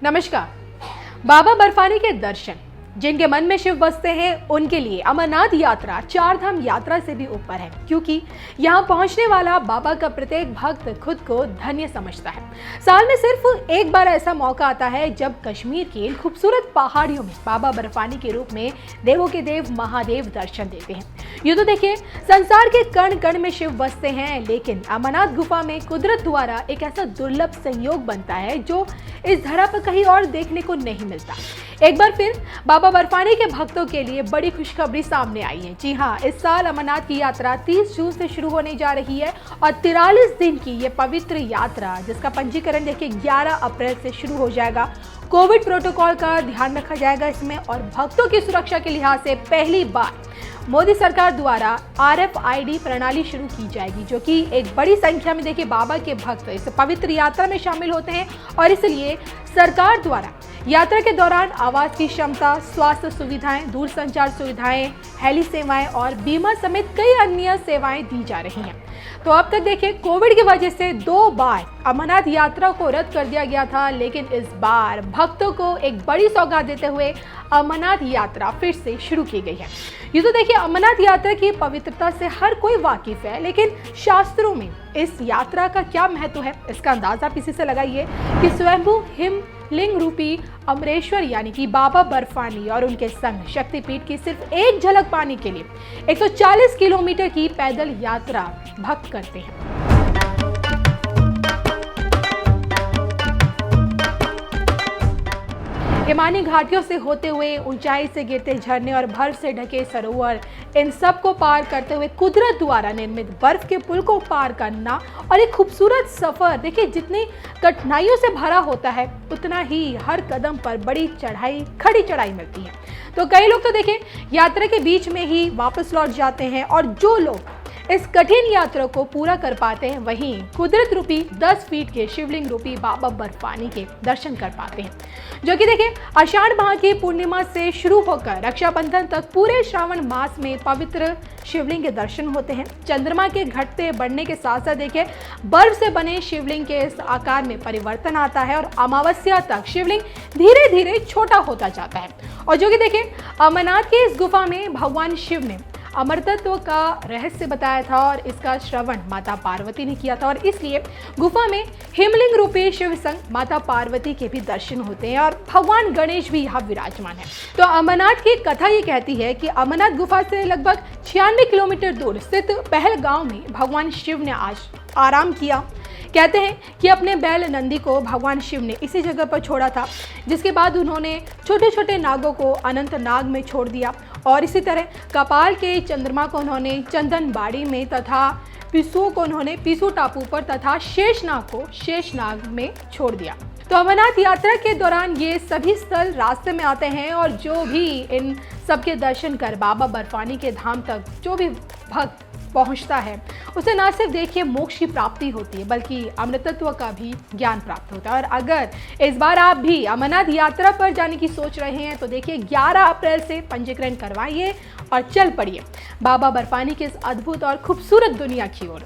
नमस्कार। बाबा बर्फानी के दर्शन, जिनके मन में शिव बसते हैं उनके लिए अमरनाथ यात्रा चार धाम यात्रा से भी ऊपर है, क्योंकि यहाँ पहुँचने वाला बाबा का प्रत्येक भक्त खुद को धन्य समझता है। साल में सिर्फ एक बार ऐसा मौका आता है जब कश्मीर की इन खूबसूरत पहाड़ियों में बाबा बर्फानी के रूप में देवों के देव महादेव दर्शन देते हैं। यूँ तो देखिए, संसार के कण कण में शिव बसते हैं, लेकिन अमरनाथ गुफा में कुदरत द्वारा एक ऐसा दुर्लभ संयोग बनता है जो इस धरा पर कहीं और देखने को नहीं मिलता। एक बार फिर बाबा बर्फानी के भक्तों के लिए बड़ी खुशखबरी सामने आई है। जी हाँ, इस साल अमरनाथ की यात्रा 30 जून से शुरू होने जा रही है और 43 दिन की ये पवित्र यात्रा, जिसका पंजीकरण देखिए 11 अप्रैल से शुरू हो जाएगा। कोविड प्रोटोकॉल का ध्यान रखा जाएगा इसमें, और भक्तों की सुरक्षा के लिहाज से पहली बार मोदी सरकार द्वारा RFID प्रणाली शुरू की जाएगी, जो कि एक बड़ी संख्या में देखिए बाबा के भक्त इस पवित्र यात्रा में शामिल होते हैं। और इसलिए सरकार द्वारा यात्रा के दौरान आवास की क्षमता, स्वास्थ्य सुविधाएं, दूरसंचार सुविधाएं, हेली सेवाएं और बीमा समेत कई अन्य सेवाएं दी जा रही हैं। तो अब तक देखिए, कोविड की वजह से 2 बार अमरनाथ यात्रा को रद्द कर दिया गया था, लेकिन इस बार भक्तों को एक बड़ी सौगात देते हुए अमरनाथ यात्रा फिर से शुरू की गई है। ये तो देखिए, अमरनाथ यात्रा की पवित्रता से हर कोई वाकिफ है, लेकिन शास्त्रों में इस यात्रा का क्या महत्व है, इसका अंदाजा आप इसी से लगाइए कि स्वयंभू हिमलिंग रूपी अमरेश्वर यानी कि बाबा बर्फानी और उनके संग शक्तिपीठ की सिर्फ एक झलक पाने के लिए 140 किलोमीटर की पैदल यात्रा भक्त करते हैं। हिमानी घाटियों से होते हुए, ऊंचाई से गिरते झरने और बर्फ से ढके सरोवर, इन सब को पार करते हुए कुदरत द्वारा निर्मित बर्फ के पुल को पार करना और एक खूबसूरत सफर देखिए, जितनी कठिनाइयों से भरा होता है उतना ही हर कदम पर बड़ी चढ़ाई, खड़ी चढ़ाई मिलती है। तो कई लोग तो देखिए यात्रा के बीच में ही वापस लौट जाते हैं, और जो लोग इस कठिन यात्रा को पूरा कर पाते हैं वहीं कुदरत रूपी 10 फीट के शिवलिंग रूपी बाबा बर्फानी के दर्शन कर पाते हैं, जो कि देखिए आषाढ़ माह की पूर्णिमा से शुरू होकर रक्षाबंधन तक पूरे श्रावण मास में पवित्र शिवलिंग के दर्शन होते हैं। चंद्रमा के घटते बढ़ने के साथ साथ देखिए बर्फ से बने शिवलिंग के इस आकार में परिवर्तन आता है और अमावस्या तक शिवलिंग धीरे धीरे छोटा होता जाता है। और जो कि देखिए अमरनाथ की इस गुफा में भगवान शिव ने अमरतत्व का रहस्य बताया था और इसका श्रवण माता पार्वती ने किया था, और इसलिए गुफा में हिमलिंग रूपी शिव संग माता पार्वती के भी दर्शन होते हैं और भगवान गणेश भी यहाँ विराजमान है। तो अमरनाथ की कथा ये कहती है कि अमरनाथ गुफा से लगभग 96 किलोमीटर दूर स्थित पहलगांव में भगवान शिव ने आज आराम किया। कहते हैं कि अपने बैल नंदी को भगवान शिव ने इसी जगह पर छोड़ा था, जिसके बाद उन्होंने छोटे छोटे नागों को अनंत नाग में छोड़ दिया, और इसी तरह कपाल के चंद्रमा को उन्होंने चंदन बाड़ी में तथा पिसुओं को उन्होंने पिसु टापू पर तथा शेषनाग को शेषनाग में छोड़ दिया। तो अमरनाथ यात्रा के दौरान ये सभी स्थल रास्ते में आते हैं, और जो भी इन सबके दर्शन कर बाबा बर्फानी के धाम तक जो भी भक्त पहुंचता है उसे न सिर्फ देखिए मोक्ष की प्राप्ति होती है, बल्कि अमृतत्व का भी ज्ञान प्राप्त होता है। और अगर इस बार आप भी अमरनाथ यात्रा पर जाने की सोच रहे हैं तो देखिए 11 अप्रैल से पंजीकरण करवाइए और चल पड़िए बाबा बर्फानी की इस अद्भुत और खूबसूरत दुनिया की ओर।